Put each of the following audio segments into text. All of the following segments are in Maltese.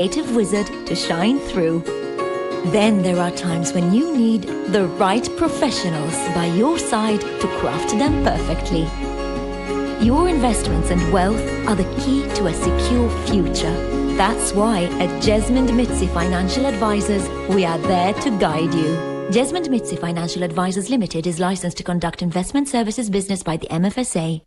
creative wizard to shine through. Then there are times when you need the right professionals by your side to craft them perfectly. Your investments and wealth are the key to a secure future. That's why at Jesmond Mitzi Financial Advisors, we are there to guide you. Jesmond Mitzi Financial Advisors Limited is licensed to conduct investment services business by the MFSA.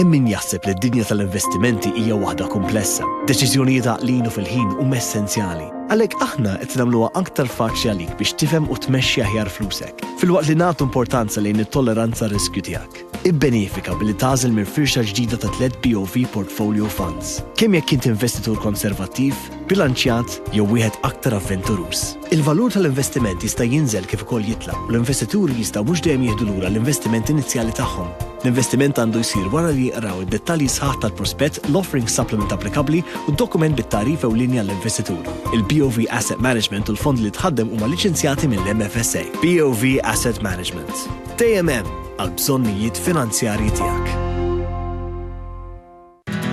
Min jaħseb li d-dinja tal-investimenti hija waħda komplessa. Deċiżjonijiet għaqlin u fil-ħin huma essenzjali. Għalhekk aħna qed nagħmluha aktar faċli għalik biex tifhem u tmexxi aħjar flusek. Filwaqt li nagħtu importanza lejn it-tolleranza riskju tiegħek. Ibbenefika billi tagħżel minn firxa ġdida ta' 3 BOV Portfolio Funds. Kemm jekk int investitur konservattiv, bilanċjat jew wieħed aktar avventurus. Il-valur tal-investiment jista' jinżel kif ukoll jitla' u l-investituri jistgħu mhux dejjem jieħdu lura l-investiment inizjali tagħhom. L-investiment għandu jsir wara li jaqraw id-dettalji sħaħ tal-prospett, l-offering supplement applikabbli u d-dokument bit-tarif u linja l-investitur. Il-BOV Asset Management u l-fond li tħaddem huma liċenzjati mill-MFSA. BOV Asset Management. TMM għal-bżonnijiet finanzjarji tiegħek.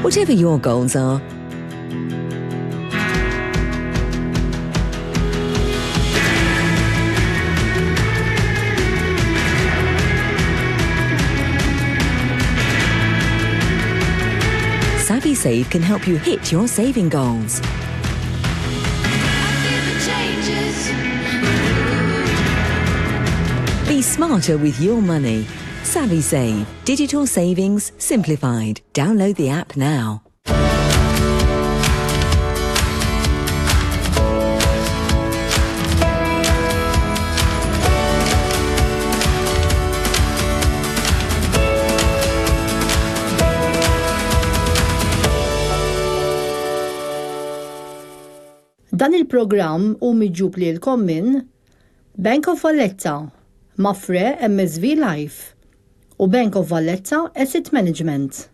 Whatever your goals are, SavvySave can help you hit your saving goals. Be smarter with your money. SavvySave. Digital savings simplified. Download the app now. Dan il-programm u miġġub lilkom minn Bank of Valletta, Mafre MSV Life u Bank of Valletta Asset Management.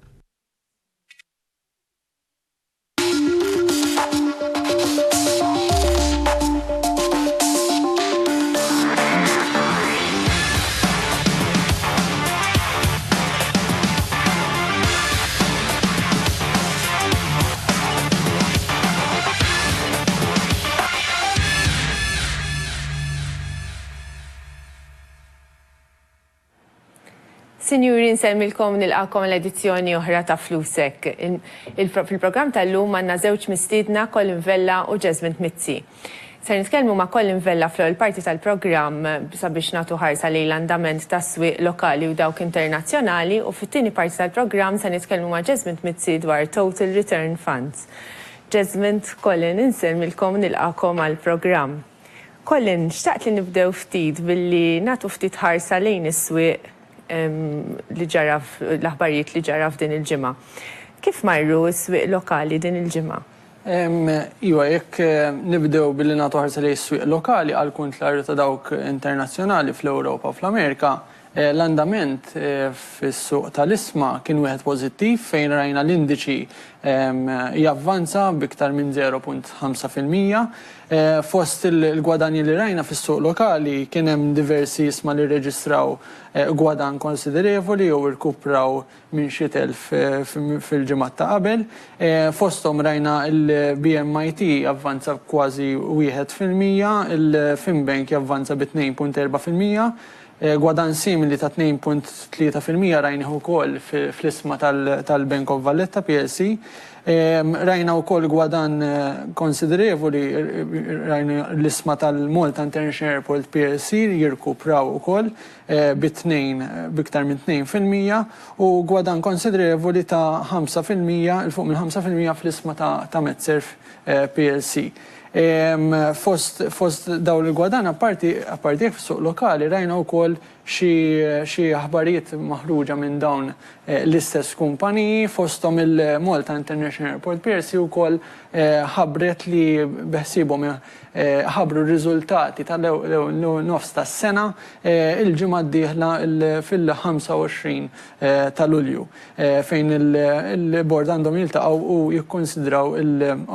Sinjuri, nsemmilkom nilqakom l-edizzjoni oħra ta' Flusek. Fil-programm tal-lum għandna żewġ mistiedna Colin Vella u Jesmond Mitzi. Se nitkellmu ma' Colin Vella fl-ewwel parti tal-programm sabiex nagħtu ħarsa lejn l-andament tas-swieq lokali u dawk internazzjonali u fit-tieni parti tal-programm se nitkellmu ma' Jesmond Mitzi dwar Total Return Funds. Jesmond, Colin, nsemmilkom nilqakom għall-programm. Colin, xtaqt li nibdew ftit billi nagħtu ftit ħarsa lejn is-swieq li ġaraf l-aħbarijiet li ġaraf din il-ġimgħa. Kif marru s-swieq lokali din il-ġimgħa? Iwa, jekk nibdew billi nagħtu ħarsa lejn is-swieq lokali għal kuntrarju ta' dawk internazzjonali fl-Ewropa u fl-Amerika, l-andament fis-suq tal-isma kien wieħed pożittiv fejn rajna l-indiċi javvanza biktar minn 0.5%. Fost il-gwadanji li rajna fis-suq lokali kien hemm diversi isma li rreġistraw gwadan konsiderevoli u rkupraw minn xi telf fil-ġimgħat ta' qabel. Fosthom rajna il-BMIT javvanza kważi 1%, il-Finbank javvanza bi 2.4%. Gwadan simili ta' 2.3% rajna wkoll fl-isma tal-Bank of Valletta PLC. Rajna wkoll gwadan konsiderevoli rajna l-isma tal-Malta International Airport PLC jirkupraw ukoll biktar minn 2% u gwadan konsiderevoli ta' 5%, il-fuq minn 5% fl-isma ta' Metserf PLC. Fost dawn il-gwadan apparti fis-suq lokali rajna wkoll xi aħbarijiet maħruġa minn dawn l-istess kumpaniji fosthom il-Malta International Airport PLC wkoll ħabbret li beħsiebhom ħabbru r-riżultati tal-nofs tas-sena il-ġimgħa d-dieħla fil-25 ta' Lulju fejn il-bord għandhom jiltaqgħu u jikkonsidraw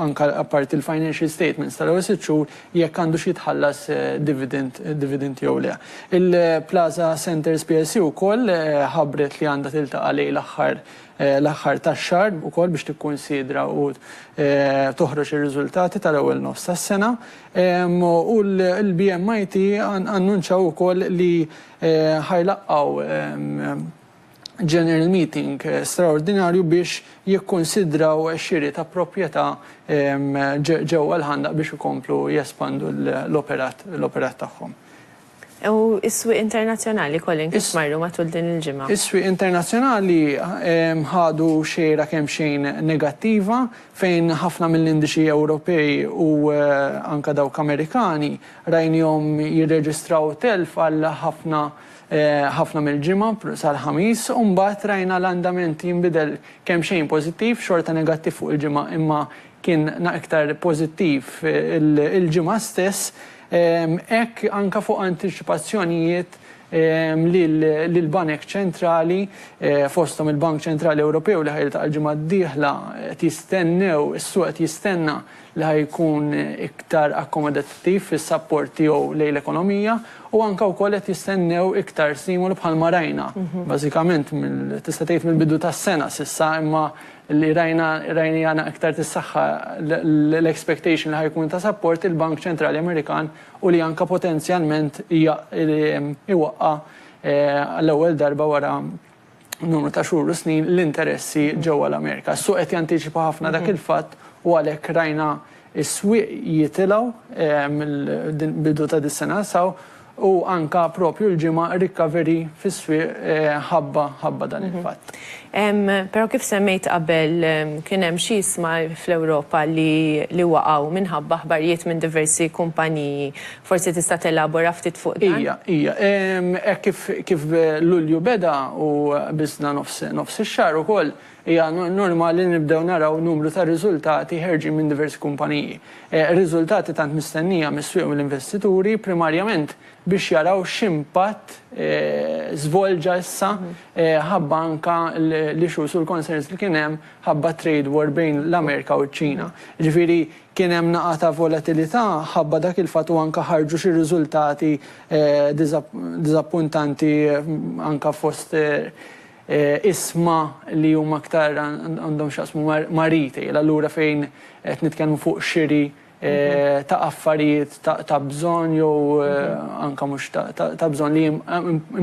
anke apparti il-financial statements tal-ewwel 6 xhur jekk għandu xi jitħallas dividend jew le. Il-Plaza Centers PLC wkoll ħabbret li għandha tiltaqa' lejn l-aħħar tax-xahar ukoll biex tikkunsidra u toħroġ ir-riżultati tal-ewwel nofs tas-sena. U l-BMIT annunċaw ukoll li ħajlaqgħu General Meeting straordinarju biex jikkonsidraw xiri ta' proprjetà ġewwa l-ħandaq biex ikomplu jespandu l-operat tagħhom. U is-swieq internazzjonali kollin kif marru matul din il-ġimgħa? Is-swieq internazzjonali ħadu xejra kemm xejn negattiva fejn ħafna mill-indiċi Ewropej u anke dawk Amerikani rajnihom jirreġistraw telf għal ħafna mill-ġimgħa sal-ħamis u mbagħad rajna l-andament jinbidel kemm xejn pożittiv, xorta negattiv fuq il-ġimgħa imma kien iktar pożittiv il-ġimgħa stess. Hekk anke fuq antiċipazzjonijiet li l-Banek Ċentrali fosthom il-Bank Ċentrali Ewropew li ħajiltaqa' l-ġimgħa d-dieħla is-suq qed jistenna li ħajkun iktar akkomodattiv fis-sapport tiegħu lejn l-ekonomija u anke wkoll qed jistennew iktar stimolu bħalma rajna. Bażikament tista' tgħid mill-bidu tas-sena s'issa imma li rajna iktar tissaħħa l-expectation li ħajkun ta' support il-Bank Ċentrali Amerikan u li anke potenzjalment iwaqqa l-ewwel darba wara numru ta' xhur u snin l-interessi ġewwa l-Amerika. Is-suq qed jantiċipa ħafna dak il-fatt u għalhekk rajna is-swieq jitilgħu mill-bidu ta' dis-sena u anka propju l-ġimgħa recovery fis-swieq ħabba dan il-fatt. Però kif semmejt qabel kien hemm xi isma fl-Ewropa li waqgħu minħabba aħbarijiet minn diversi kumpaniji. Forsi tista' telabora ftit fuq dan? Hija. Kif Lulju beda u biżna nofs ix-xahar ukoll hija normali nibdew naraw numru ta' riżultati ħerġin minn diversi kumpaniji. Riżultati tant mistennija mis-swieq mill-investituri primarjament biex jaraw x'impatt żvolġa issa ħabba anke l-issues u l-concerns li kien hemm ħabba trade war bejn l-Amerika u ċ-Ċina. Ġifieri kien hemm naqa' ta' volatilità ħabba dak il-fatt u anke ħarġu xi riżultati diżappuntanti anke fost isma li huma aktar għandhom x'jaqsmu ma' retail, allura fejn qed nitkellmu fuq xiri ta' affarijiet ta' bżonn jew anke mhux ta' bżonn li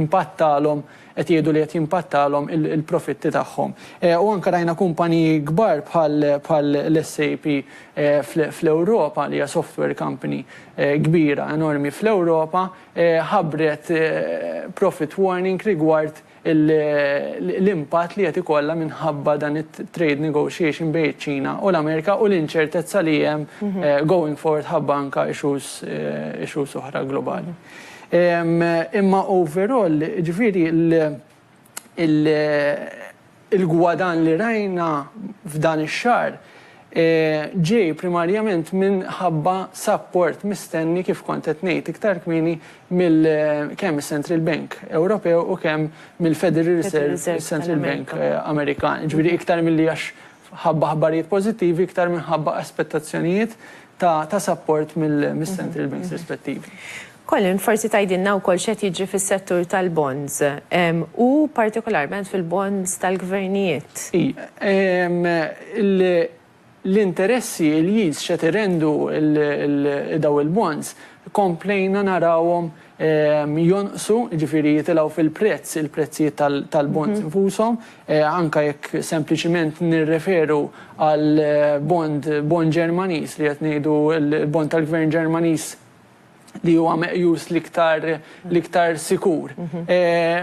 impattalhom qed jgħidu li qed jimpattalhom il-profitti tagħhom. U anke rajna kumpaniji kbar bħal l-SAP fl-Ewropa li hija software company kbira enormi fl-Ewropa ħabbret profit warning rigward l-impatt li qed ikollha minħabba dan it-trade negotiation bejn iċ-Ċina u l-Amerika u l-inċertezza li hemm going forward ħabba anke issues oħra globali. Imma overall, ġifieri il-gwadan li rajna f'dan ix-xahar ġej primarjament minħabba support mistenni kif kont qed ngħid iktar kmieni kemm is-Central Bank Ewropew u kemm mill-Federal Reserve Central Bank Amerikan. Ġifieri iktar milli għax ħabba ħabbarijiet pożittivi iktar minħabba aspettazzjonijiet ta' support mill-Central Banks rispettivi. Colin, forsi tgħidilna wkoll x'qed jiġri fis-settur tal-bonds u partikolarment fil-bonds tal-gvernijiet. L-interessi l-yields x'qed irendu daw il-bonds komplejna narawhom jonqsu, ġifieri jitilgħu fil-prezz, il-prezzijiet tal-bonds infushom, anke jekk sempliċiment nirreferu għal bond Ġermaniż li qed ngħidu l-bond tal-Gvern Ġermaniż li huwa meqjus l-iktar sikur.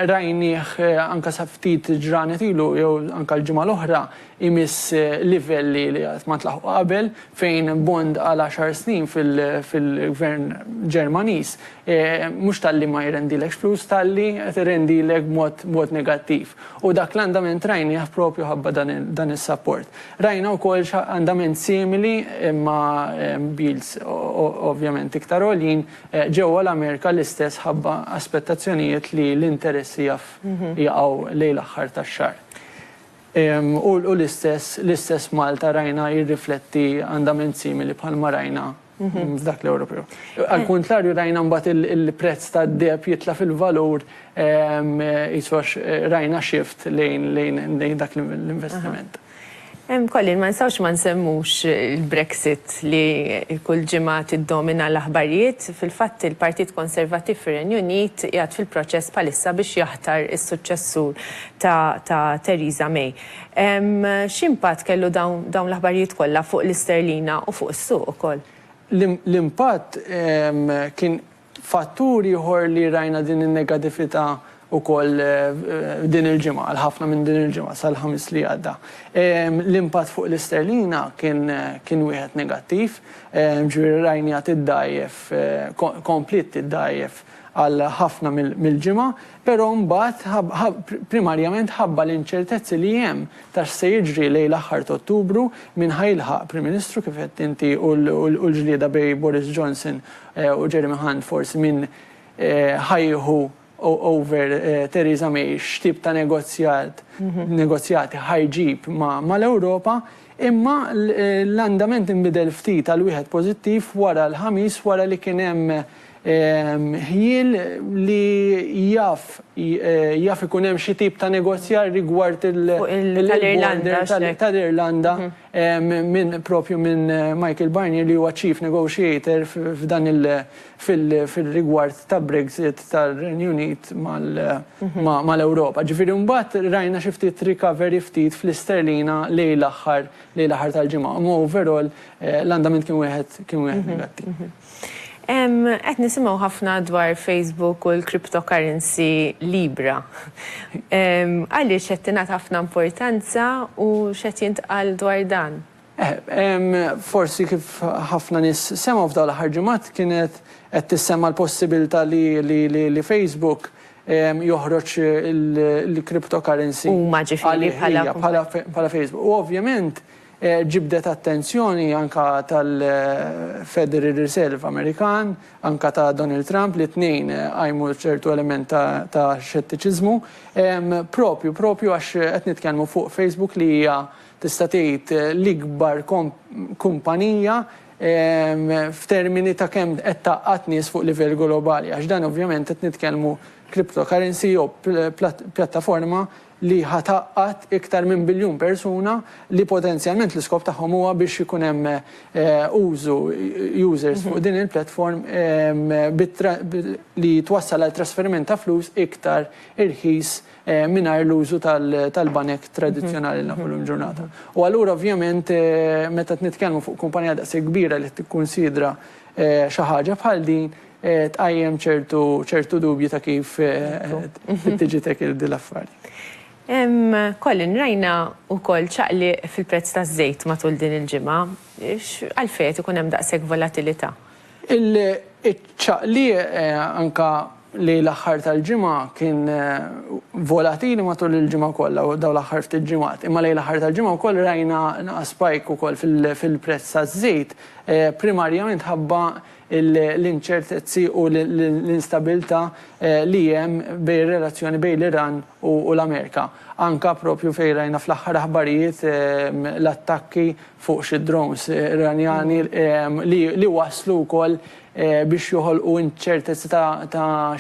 Rajnieh anke sa ftit ġranet ilu jew anke l-ġimgħa l-oħra imiss livelli li ma tlaħqu qabel fejn bond għal 10 snin fil-Gvern Ġermaniż mhux talli ma jrendilek flus talli qed irendilek b'mod negattiv. U dak l-andament rajnieh proprju ħabba dan is-support. Rajna wkoll andament simili imma bills ovvjament iktar għoljin ġewwa l-Amerika l-istess ħabba aspettazzjonijiet li l-interessi jaqgħu lejn l-aħħar tax-xahar. U l-istess Malta rajna jirrifletti andament simili bħalma rajna f'dak l-Ewropew. Għal-kontrarju rajna mbagħad il-prezz tad-deb jitla fil-valur jiswax rajna shift lejn dak l-investiment. Kollin, ma nsawx ma nsemmux il-Brexit li kull ġimgħa tiddomina l-aħbarijiet. Fil-fatt il-Partit Konservattiv fir-Renju Unit qiegħed fil-proċess bħalissa biex jaħtar is-suċċessur ta' Theresa May. X'impatt kellu dawn l-aħbarijiet kollha fuq l-isterlina u fuq is-suq ukoll? L-impatt kien fattur ieħor li rajna din in-negattività ukoll din il-ġimgħa, ħafna minn din il-ġimgħa sal-ħamis li għadda. L-impatt fuq l-isterlina kien wieħed negattiv, ġifieri rajna tiddajjef komplit tiddajjef għal ħafna mill-ġimgħa, però mbagħad primarjament ħabba l-inċertezzi li hemm ta' se jiġri lejn l-aħħar ta' Ottubru minn ħajlħaq Prim Ministru kif qed inti u l-ġlieda bej Boris Johnson u Jeremy Hunt forsi minn ħajħu over Theresa May x'tip ta' negozjati ħajġib mal-Ewropa, imma l-andament inbidel ftit għal wieħed pożittiv wara l-ħamis wara li kien hemm ħiel li jaf ikun hemm xi tip ta' negozjar rigward tal-Irlanda propju minn Michael Barnier li huwa chief negotiator f'dan fil-rigward ta' Brexit tar-Renju Unit mal-Ewropa. Ġifieri mbagħad rajna xi ftit recovery ftit fl-isterlina lejn l-aħħar tal-ġimgħa. Ma overall l-andament kien wieħed negattiv. Qed nisimgħu ħafna dwar Facebook u l-cryptocurrency Libra. Għaliex qed tingħata ħafna importanza u x'qed jintqal dwar dan? Forsi kif ħafna nies semgħu f'dawn l-aħħar ġimgħat kienet qed tissemma l-possibilità li Facebook joħroġ il-cryptocurrency bħala Facebook. U ovvjament ġibdet attenzjoni anka tal-Federal Reserve Amerikan, anka ta' Donald Trump li tnejn għajmu ċertu element ta' xettiċiżmu, propju għax qed nitkellmu fuq Facebook li hija tista' tgħid l-ikbar kumpanija f'termini ta' kemm qed taqqat nies fuq livell globali, għax dan ovvjament qed nitkellmu cryptocurrency jew pjattaforma li ħataqqat iktar minn biljun persuna li potenzjalment l-iskop tagħhom huwa biex ikun hemm users fuq din il-platform li twassal għal trasferiment ta' flus iktar irħis mingħajr l-użu tal-banek tradizzjonali l-ħolum ġurnata. U allura ovvjament meta nitkellmu fuq kumpanija daqshekk kbira li tikkunsidra xi ħaġa bħal din tqajjem ċertu dubji ta' kif tiġi tekil din l-affarijiet. Kollin, rajna wkoll ċaqli fil-prezz taż-żejt matul din il-ġimgħa. Għalfejn ikun hemm daqshekk volatilità? Il-ċaqli anka li l-aħħar tal-ġimgħa kien volatili matul il-ġimgħa kollha u dawn l-aħħar ftit ġimgħat. Imma lejn l-aħħar tal-ġimgħa wkoll rajna spike ukoll fil-prezz taż-żejt primarjament ħabba l-inċertezzi u l-instabilità li hemm bejn relazzjoni bejn l-Iran u l-Amerika. Anka propju fejn rajna fl-aħħar aħbarijiet l-attakki fuq xi drones Iranjani li waslu wkoll biex joħolqu inċertezzi ta'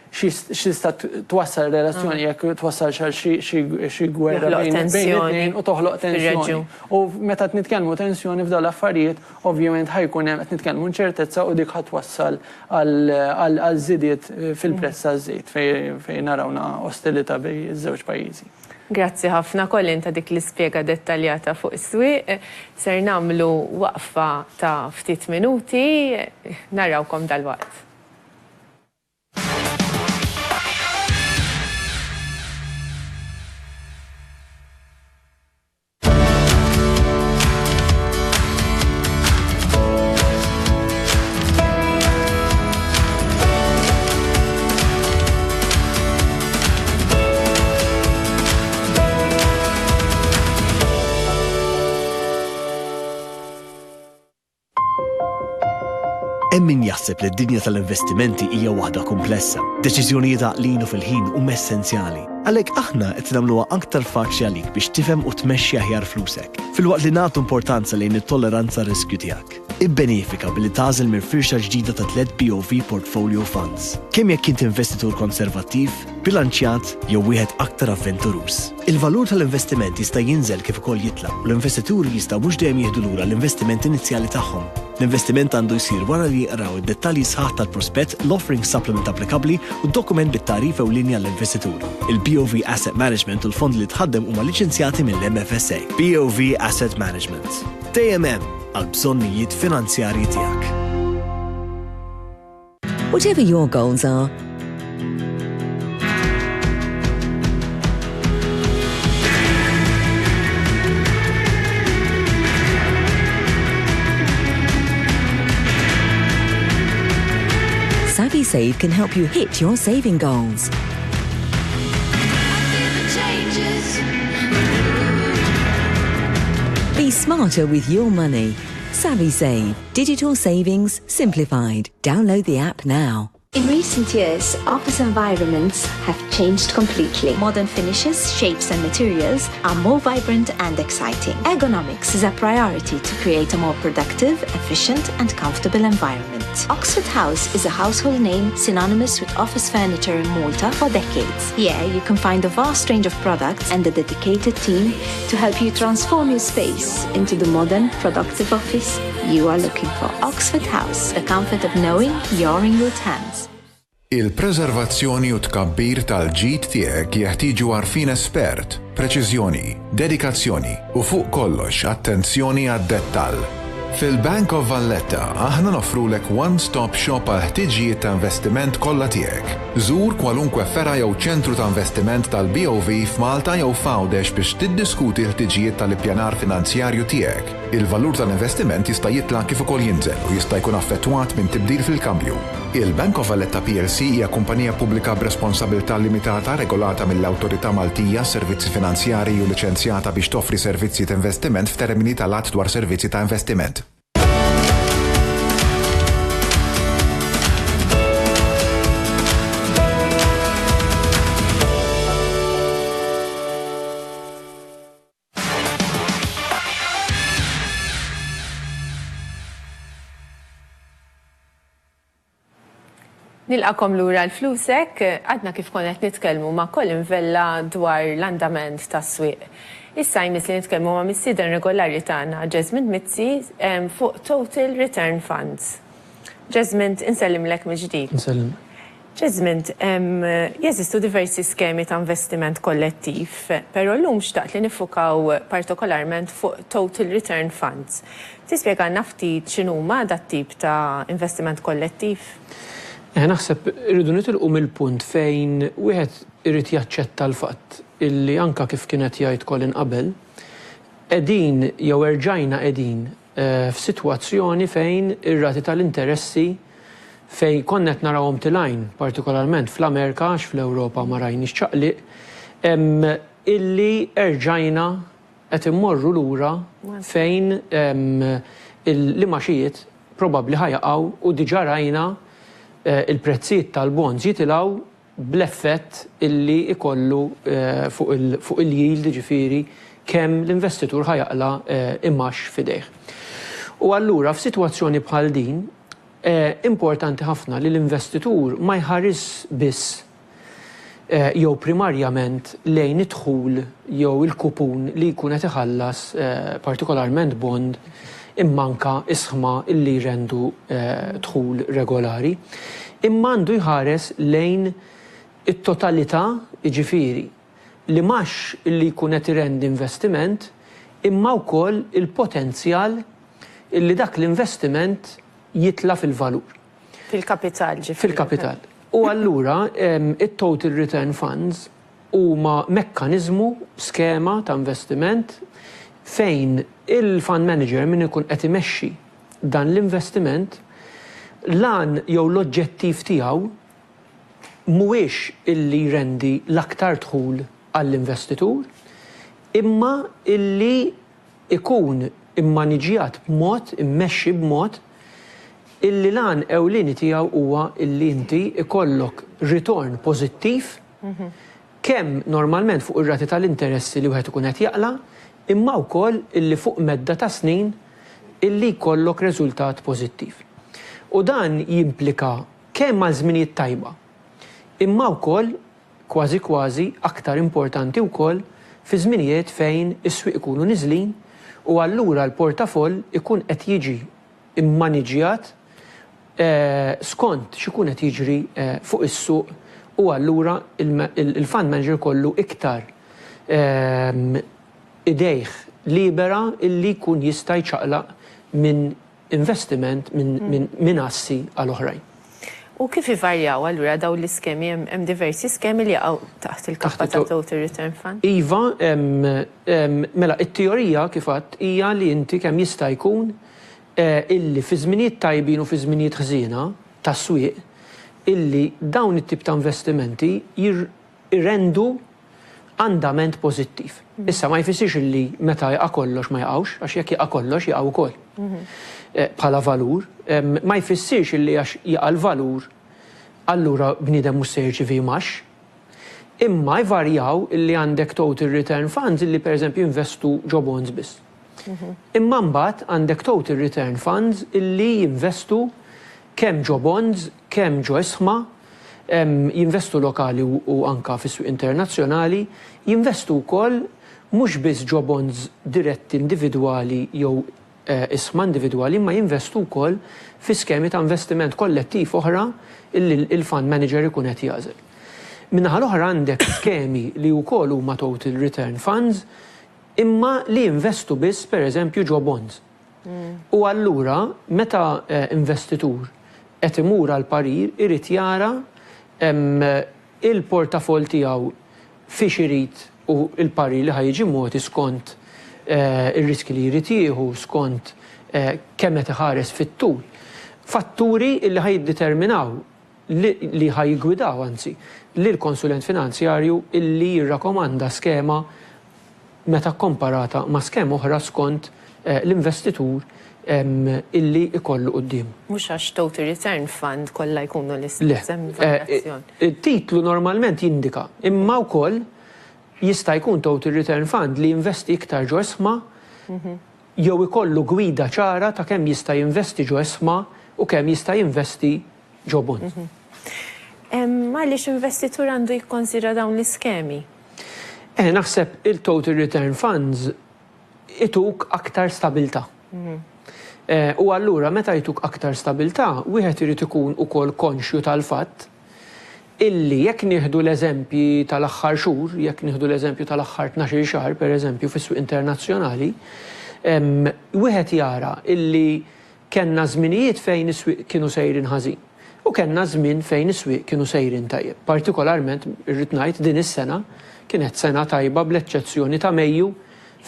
xista twassal relazzjoni jekk twassal xi gwerra bejn it-tnejn u toħloq tensjoni. U meta qed nitkellmu tensjoni f'dawn l-affarijiet, ovvjament ħajkun hemm qed nitkellmu inċertezza u dik ħatwassal għal żidiet fil-prezz taż-żejt fejn narawna ostilità bejn iż-żewġ pajjiżi. Grazzi ħafna Kollin ta' dik l-ispjega dettaljata fuq is-swieq. Ser nagħmlu waqfa ta' ftit minuti, narawkom dal-waqt. Hemm min jaħseb li d-dinja tal-investimenti hija waħda komplessa. Deċiżjonijiet għaqlin u fil-ħin huma essenzjali. Għalhekk aħna qed nagħmluha aktar faċli għalik biex tifhem u tmexxi aħjar flusek, filwaqt li nagħtu importanza lejn it-tolleranza r-riskju tiegħek. Ibbenefika billi tażel minn firxa ġdida ta' 3 BOV Portfolio Funds. Kemm jekk int investitur konservattiv, bilanċjat jew wieħed aktar avventurus. Il-valur tal-investiment jista' jinżel kif ukoll jitla u l-investituri jistgħu mhux dejjem jieħdu lura l-investiment inizjali tagħhom. L-investiment għandu jsir wara li jqraw id-dettalji sħaħ tal-prospett, l-offering supplement applikabbli u d-dokument bit-tarif ewlieni għall-investitur. Il-BOV Asset Management u l-fond li tħaddem huma liċenzjati mill-MFSA. BOV Asset Management. TMM għal-bżonnijiet finanzjarji tiegħek. Whatever your goals are, SavvySave can help you hit your saving goals. Be smarter with your money. SavvySave. Digital savings simplified. Download the app now. In recent years, office environments have changed completely. Modern finishes, shapes and materials are more vibrant and exciting. Ergonomics is a priority to create a more productive, efficient and comfortable environment. Oxford House is a household name synonymous with office furniture in Malta for decades. Here you can find a vast range of products and a dedicated team to help you transform your space into the modern, productive office you are looking for. Oxford House, the comfort of knowing you're in good hands. Il-preservazzjoni u tkabbir tal-ġid tiegħek jeħtieġu għarfien espert, preċiżjoni, dedikazzjoni u fuq kollox attenzjoni għad-dettall. Fil-Bank of Valletta aħna nofrulek one-stop shop għal ħtiġijiet ta' investiment kollha tiegħek. Żur kwalunkwe fera jew ċentru ta' investiment tal-BOV f'Malta jew f'Għawdex biex tiddiskuti l-ħtiġijiet tal-ippjanar finanzjarju tiegħek. Il-valur tal-investiment jista' jitla' kif ukoll jinżel u jista' jkun affettwat minn tibdil fil-kambju. Il-Bank of Valletta PLC hija kumpanija pubblika b'responsabilità limitata regolata mill-Awtorità Maltija Servizzi Finanzjarji u liċenzjata biex toffri servizzi ta' investiment f'termini tal-att dwar servizzi ta' investiment. Nilqakom lura l-flusek, għadna kif konet nitkellmu ma' Colin Vella dwar l-andament tas-swieq. Issa jmiss li nitkellmu ma' missieden regolari tagħna Jasmine Mizzi fuq Total Return Funds. Jasmine, insellimlek mill-ġdid. Insellim. Jasmine, jeżistu diversi skemi ta' investiment kollettiv, però llum xtaqt li nifukaw partikolarment fuq Total Return Funds. Tispjegana ftit x'inhuma dat tip ta' investiment kollettiv? Naħseb irridu nitilqu mill-punt fejn wieħed irid jaċċetta l-fatt illi anka kif kienet jgħid Colin qabel, qegħdin jew erġajna qegħdin f'sitwazzjoni fejn ir-rati tal-interessi fejn konna qed narawhom tilgħin, partikolarment fl-Amerika għax fl-Ewropa ma rajniex ċaqliq, illi erġajna qed immorru lura fejn l-imaxijiet probabbli ħajaqgħu u diġà rajna il-prezzijiet tal-bonds jitilgħu bl-effett illi ikollu fuq il-yield ġifieri kemm l-investitur ħajaqla imax fidejh. U allura f'sitwazzjoni bħal din importanti ħafna li l-investitur ma jħares biss jew primarjament lejn id-dħul jew il-kupun li jkun qed iħallas partikolarment bond immanka isħma illi jrendu dħul regolari, imma għandu jħares lejn it-totalità jiġifieri li mhux illi jkun qed irendi investiment imma wkoll il-potenzjal illi dak l-investiment jitla fil-valur. Fil-kapital ġifieri. Fil-kapital. U allura it-Total Return Funds huma mekkaniżmu, skema ta' investiment fejn il-fund manager min ikun qed imexxi dan l-investiment lan jew l-oġġettiv tiegħu mhuwiex illi jrendi l-aktar dħul għall-investitur, imma illi ikun immaniġjat b'mod, immexxi b'mod illi lan ewlieni tiegħu huwa illi inti ikollok ritorn pożittiv kemm normalment fuq ir-rati tal-interessi li wieħed ikun qed jaqla' imma wkoll illi fuq medda ta' snin illi jkollok riżultat pożittiv. U dan jimplika kemm ma' żminijiet tajba, imma wkoll kważi aktar importanti wkoll fi żminijiet fejn is-swieq ikunu niżlin u allura l-portafoll ikun qed jiġi immaniġjat skont x'ikun qed jiġri fuq is-suq u allura il-fund manager kollu iktar idejh libera illi jkun jista' jċaqlaq minn investiment minn assi għal oħrajn. U kif ivarjaw allura daw l-iskemi hemm diversi skemi li jaqgħu taħt il-kappa ta' Total Return Fund? Iva, mela it-teorija kif għadd hija li inti kemm jista' jkun illi fi żminijiet tajbin u fi żminijiet ħżiena tas-swieq illi dawn it-tip ta' investimenti jirrendu andament pożittiv. Issa ma jfissirx illi meta jaqa' kollox ma jaqgħux, għax jekk jaqa' kollox jaqgħu wkoll. Bħala valur, ma jfissirx illi għax jaqa' l-valur allura bniedem mhux se jirċievi maxx. Imma jvarjaw illi għandek total return funds illi pereżempju investu ġo bonds biss. Imma mbagħad għandek total return funds illi jinvestu kemm ġo bonds, kemm ġo isħma, jinvestu lokali u anka fis-suq internazzjonali, jinvestu wkoll mhux biss ġo bonds diretti individwali jew isma individwali, ma jinvestu wkoll fi skemi ta' investiment kollettiv oħra illi il-fund manager ikun qed jażel. Minnaħa l-oħra għandek skemi li wkoll huma total return funds imma li investu biss pereżempju ġo bonds. U allura meta investitur qed imur għal parir irid jara il-portafol tiegħu fiex irid u l-parir li ħajġi moti skont ir-riski li jrid jieħu skont kemm qed iħares fit-tul. Fatturi li ħajdeterminaw li ħajgwidaw anzi li l-konsulent finanzjarju illi jirrakkomanda skema meta komparata ma' skema oħra skont l-investitur illi ikollu qudiem. Mhux għax Total Return Fund kollha jkunu l-istess valutazzjoni. Il-titlu normalment jindika, imma wkoll jista' jkun Total Return Fund li jinvesti iktar ġo isma jew ikollu gwida ċara ta' kemm jista' jinvesti ġo isma u kemm jista' jinvesti ġo bonds. Għaliex investitur għandu jikkonsidra dawn l-iskemi? Naħseb il-Total Return Funds ituk aktar stabilta. U allura meta jtuk aktar stabilta, wieħed irid ikun ukoll konxju tal-fatt illi jekk nieħdu l-eżempji tal-aħħar xhur, jekk nieħdu l-eżempju tal-aħħar 12 xahar pereżempju fis-suq internazzjonali, wieħed jara illi kellna żminijiet fejn is-swieq kienu sejrin ħażin u kellna żmien fejn is-swieq kienu sejrin tajjeb. Partikolarment irrid ngħid din is-sena kienet sena tajba bl-eċċezzjoni ta' Mejju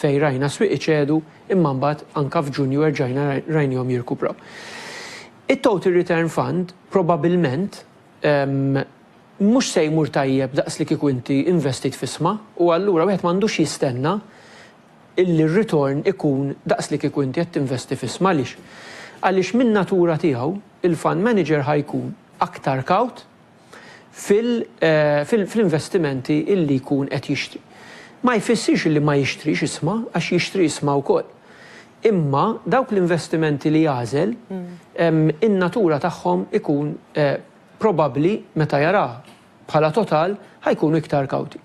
fejn rajna swieq iċedu imma mbagħad anke f'Ġunju rġajna rajnihom jirkupraw. It-Total Return Fund probabbilment mhux se jmur tajjeb daqs li kieku inti investit f'isma u allura wieħed m'għandux jistenna illi r-ritorn ikun daqs li kieku inti qed tinvesti f'isma għaliex min natura tiegħu il-fund manager ħajkun aktar kawt fil-investimenti illi jkun qed jixtri. Ma jfissirx li ma jixtrix isma għax jixtri isma wkoll. Imma dawk l-investimenti li jażel in-natura tagħhom ikun probabbli meta jara bħala total ħajkunu iktar kawti.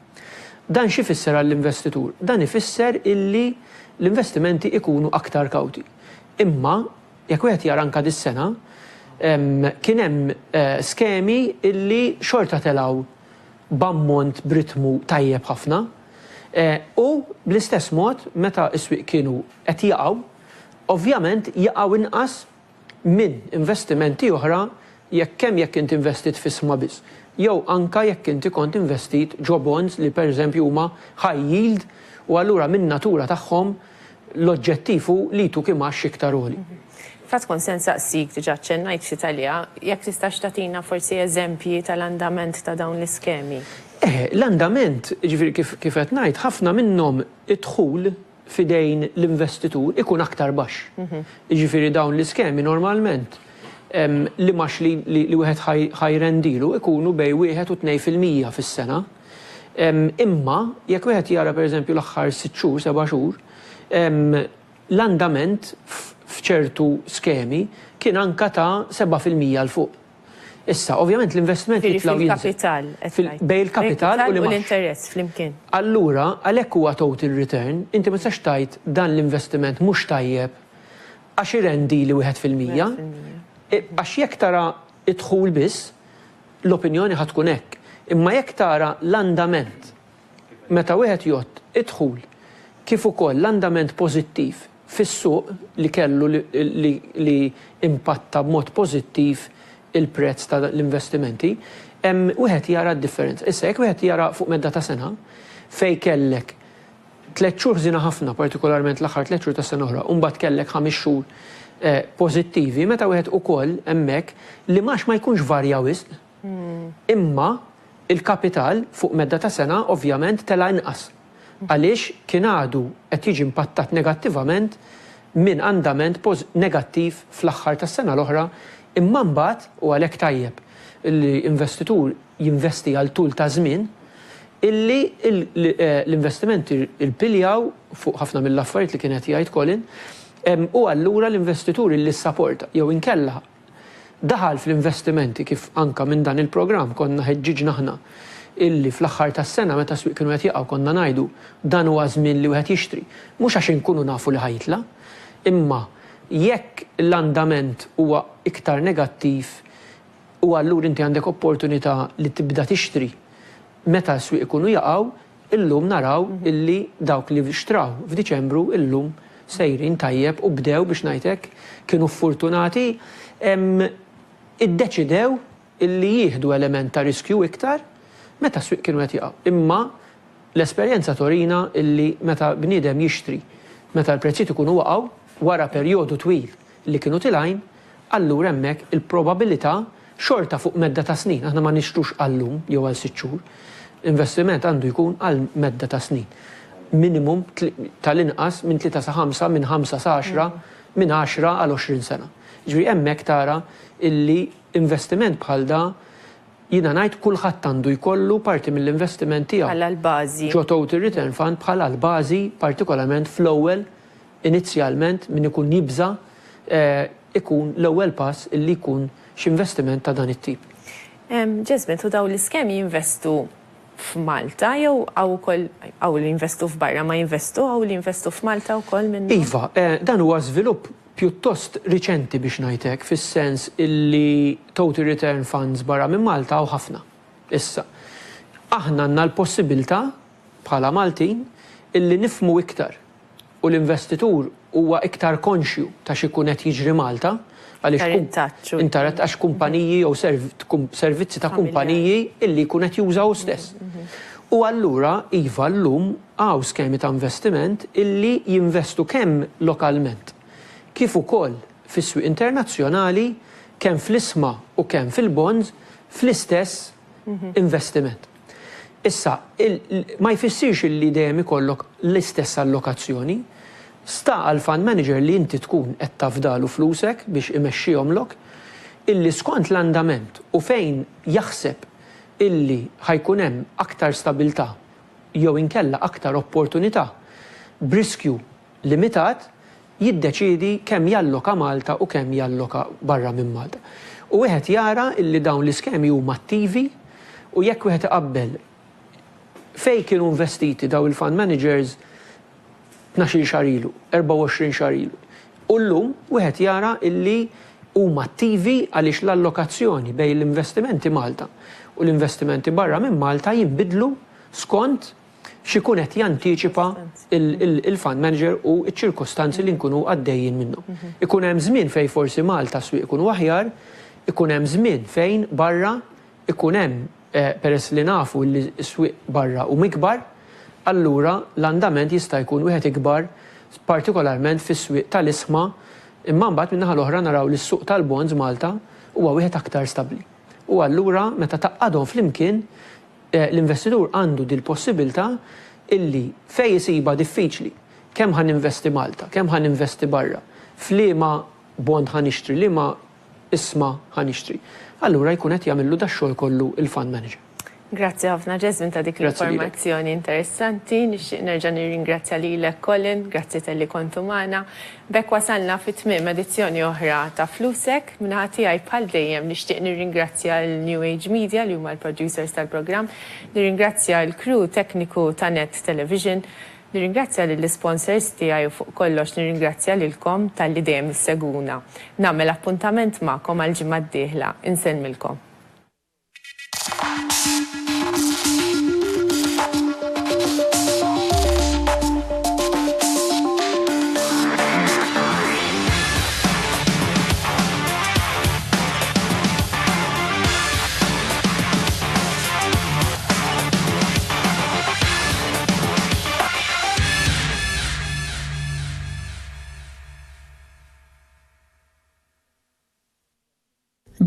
Dan xi fisser għall-investitur? Dan ifisser illi l-investimenti ikunu aktar kawti. Imma jekk wieħed jara anke dis-sena kien hemm skemi illi xorta telgħu b'ammont b'ritmu tajjeb ħafna u bl-istess mod meta s-swieq kienu qed jaqgħu, ovvjament jaqgħu inqas minn investimenti oħra jekk inti investit f'isma biss. Jew anka jekk inti kont investit ġo bonds li pereżempju huma high yield u allura min natura tagħhom l-oġġettiv hu li tu kimax iktar għoli. Fat kon sen saqsik diġà ċennajt f'Italja, jekk tistax tagħtina forsi eżempji tal-andament ta' dawn l-iskemi. L-andament, ġifieri kif qed ngħid, ħafna minnhom idħul fidejn l-investitur ikun aktar baxx. Ġifieri dawn l-iskemi normalment li max li wieħed ħajrendilu ikunu bej 1 u 2% fis-sena. Imma jekk wieħed jara pereżempju l-aħħar 6 xhur, 7 xhur, l-andament f'ċertu skemi kien anka ta' 7% l fuq. Issa, ovvjament l-investiment jitlaw fil-kapital. Bej il-kapital u l-interess fl-imkien. Allura, għalhekk huwa total return, inti ma tistax tajt dan l-investiment mhux tajjeb għax irendi li 1%. Għax jekk tara idħul biss, l-opinjoni ħatkun hekk. Imma jekk tara l-andament meta wieħed jgħod idħul kif ukoll l-andament pożittiv fis-suq li kellu li impatta b'mod pożittiv il-prezz ta' l-investimenti, wieħed jara d-differenza. Issa jekk wieħed jara fuq medda ta' sena fej kellek 3 xhur żina ħafna, partikolarment l-aħħar 3 xhur ta' sena oħra, u mbagħad kellek 5 xhur pożittivi, meta wieħed ukoll hemmhekk li ma jkunx varja wisq. Imma il-kapital fuq medda ta' sena ovvjament tela inqas. Għaliex kien għadu qed jiġi impattat negattivament minn andament negattiv fl-aħħar tas-sena l-oħra, imma mbagħad u għalhekk tajjeb l-investitur jinvesti għal tul ta' żmien illi l-investimenti il-piljaw fuq ħafna mill-affarijiet li kienet jgħid Colin, u allura l-investitur illi s-sapporta jew inkella daħal fl-investimenti kif anka minn dan il-programm konna ħeġġiġna aħna illi fl-aħħar tas-sena meta swieq kienu qed jaqgħu konna ngħidu dan huwa żmien li wieħed jixtri. Mhux għax inkunu nafu li ħajtla, imma jekk l-andament huwa iktar negattiv u allura inti għandek opportunità li tibda tixtri meta s-swieq ikunu jaqgħu, illum naraw illi dawk li xtraw f'Diċembru illum sejrin tajjeb u bdew biex ngħidlek kienu fortunati iddeċidew illi jieħdu element ta' riskju iktar meta s-swieq kienu qed jaqgħu. Imma l-esperjenza torina illi meta bniedem jixtri meta l-prezzijiet ikunu waqgħu wara perjodu twil li kienu tilgħin, allura hemmhekk il-probabilità xorta fuq medda ta' snin. Aħna ma nixtrux għallum jew għal 6 xhur. Investiment għandu jkun għal medda ta' snin. Minimum tal-inqas minn 3 sa 5, minn 5 sa 10, minn 10 għal 20 sena. Ġifieri hemmhekk tara illi investiment bħal da jiena ngħid kulħadd għandu jkollu parti mill-investiment tiegħu. Bħala l-bażi. Ġo total return fund bħala l-bażi partikolarment fl-ewwel inizjalment min ikun jibża ikun l-ewwel pass illi jkun x'investiment ta' dan it-tip. Ġezbet, u daw l-iskemi jinvestu f'Malta jew għaw li jinvestu f'barra ma jinvestu għaw li jinvestu f'Malta wkoll minn. Iva, dan huwa żvilupp pjuttost riċenti biex ngħidlek fis-sens illi total return funds barra minn Malta u ħafna. Issa, aħna għandna l-possibilità bħala Maltin illi nifmu iktar u l-investitur huwa iktar konxju ta' x'ikun qed jiġri Malta għaliex intarat għax kumpaniji jew servizzi ta' kumpaniji illi jkun qed jużaw stess. U allura iva llum hawn skemi ta' investiment illi jinvestu kemm lokalment kif ukoll fis-swieq internazzjonali kemm fl-isma u kemm fil-bonds fl-istess investiment. Issa, ma jfissirx illi dejjem ikollok l-istess allokazzjoni, sta għal fund manager li inti tkun qed tafdalu flusek biex imexxihomlok illi skont l-andament u fejn jaħseb illi ħajkun hemm aktar stabilità jew inkella aktar opportunità b'riskju limitat jiddeċiedi kemm jalloka Malta u kemm jalloka barra minn Malta. U wieħed jara illi dawn l-iskemi huma attivi u jekk wieħed iqabbel fejn kienu investiti daw il-fund managers 12 xahar ilu, 24 xahar ilu. U llum wieħed jara illi huma attivi għaliex l-allokazzjoni bejn l-investimenti Malta u l-investimenti barra minn Malta jinbidlu skont x'ikun qed jantiċipa il-fund manager u ċ-ċirkostanzi li nkunu għaddejjin minnhom. Ikun hemm żmien fejn forsi Malta swieq ikunu aħjar, ikun hemm żmien fejn barra ikun hemm peress li nafu li s-swieq barra u mikbar, allura l-andament jista' jkun wieħed ikbar partikolarment fis-swieq tal-isma, imma mbagħad min-naħa l-oħra naraw li s-suq tal-bonds Malta huwa wieħed aktar stabbli. U allura meta taqgħadhom flimkien l-investitur għandu dil-possibilità illi fej jisiba diffiċli kemm ħan investi Malta, kemm ħan investi barra, f'liema bond ħan ixtri, liema isma ħan ixtri. Allura jkun qed jagħmillu dax-xogħol kollu il-fund manager. Grazzi ħafna Jasmine ta' dik l-informazzjoni interessanti. Nixtieq nerġa' nirringrazzja lilek Colin, grazzi talli kontu magħna. Bekk wasalna fit-tmiem edizzjoni oħra ta' Flusek. Minn tiegħi bħal dejjem nixtieq nirringrazzja l-New Age Media li huma l-producers tal-programm, nirringrazzja l-crew tekniku ta' Net Television, nirringrazzja lill-sponsors tiegħi u fuq kollox nirringrazzja lilkom tal-li dejjem isseguna. Nagħmel appuntament magħkom għal-ġimgħa d-dieħla. Insellmilkom.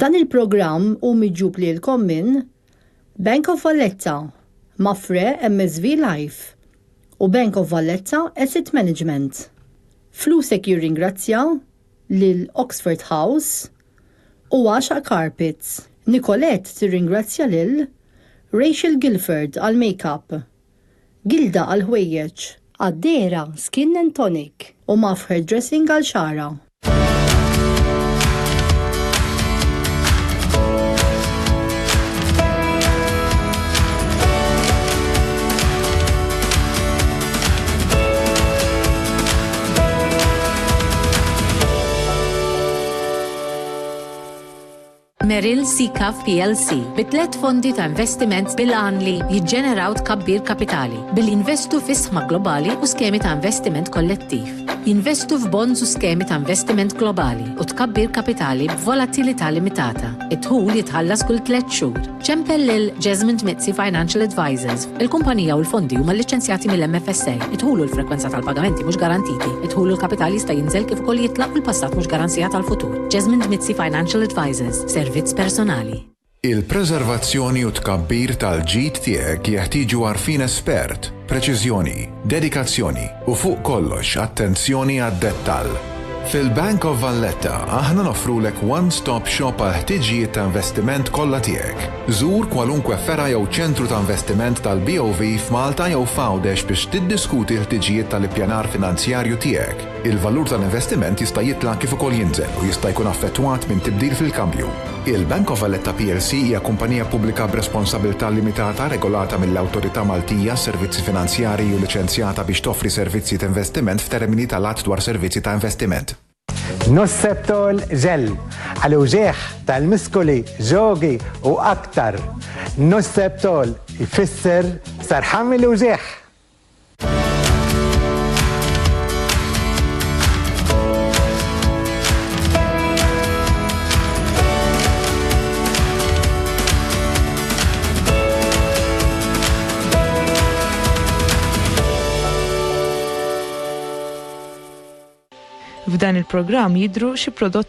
Dan il-programm u miġġub lilkom minn Bank of Valletta, Mafre MSV Life u Bank of Valletta Asset Management. Flusek jirringrazzja lil Oxford House u Asha Carpets. Nicolette tirringrazzja lil Rachel Guilford għal make-up, Gilda għal ħwejjeġ, Addera Skin and Tonic u Maf Hairdressing għal xara. Merrill Seacaf PLC bit-tlet fondi ta' investiment bil-għan li jiġġeneraw tkabbir kapitali billi investu f'isħma globali u skemi ta' investiment kollettiv. Jinvestu f'bonds u skemi ta' investiment globali u tkabbir kapitali b'volatilità limitata. It-tħul jitħallas kull 3 xhur. ċempel lil Jasmine Mizzi Financial Advisors. Il-kumpanija u l-fondi huma liċenzjati mill-MFSA. It-tħul u l-frekwenza tal-pagamenti mhux garantiti. It-tħul u l-kapitali jista' jinżel kif ukoll jitlaq u l-passat mhux garanzija tal-futur. Jasmine Mizzi Financial Advisors. Servizz personali. Il-preservazzjoni u tkabbir tal-ġid tiegħek jeħtieġu għarfien espert, preċiżjoni, dedikazzjoni u fuq kollox attenzjoni għad-dettall. Fil-Bank of Valletta aħna nofrulek one-stop shop għal ħtiġijiet ta' investiment kollha tiegħek. Żur kwalunkwe fera jew ċentru ta' investiment tal-BOV f'Malta jew f'Għawdex biex tiddiskuti l-ħtiġijiet tal-ippjanar finanzjarju tiegħek. Il-valur tal-investiment jista' jitla' kif ukoll jinżel u jista' jkun affettwat minn tibdil fil-kambju. Il-Bank of Valletta PLC hija kumpanija pubblika b'responsabilità limitata regolata mill-Awtorità Maltija Servizzi Finanzjarji u liċenzjata biex toffri servizzi ta' investiment f'termini tal-att dwar servizzi ta' investiment. Nosebtol ġel għal-uġeħ tal-miskoli ġogi u aktar. Nosebtol ifisser sarħam il-uġeħ. F'dan il-programm jidhru xi prodotti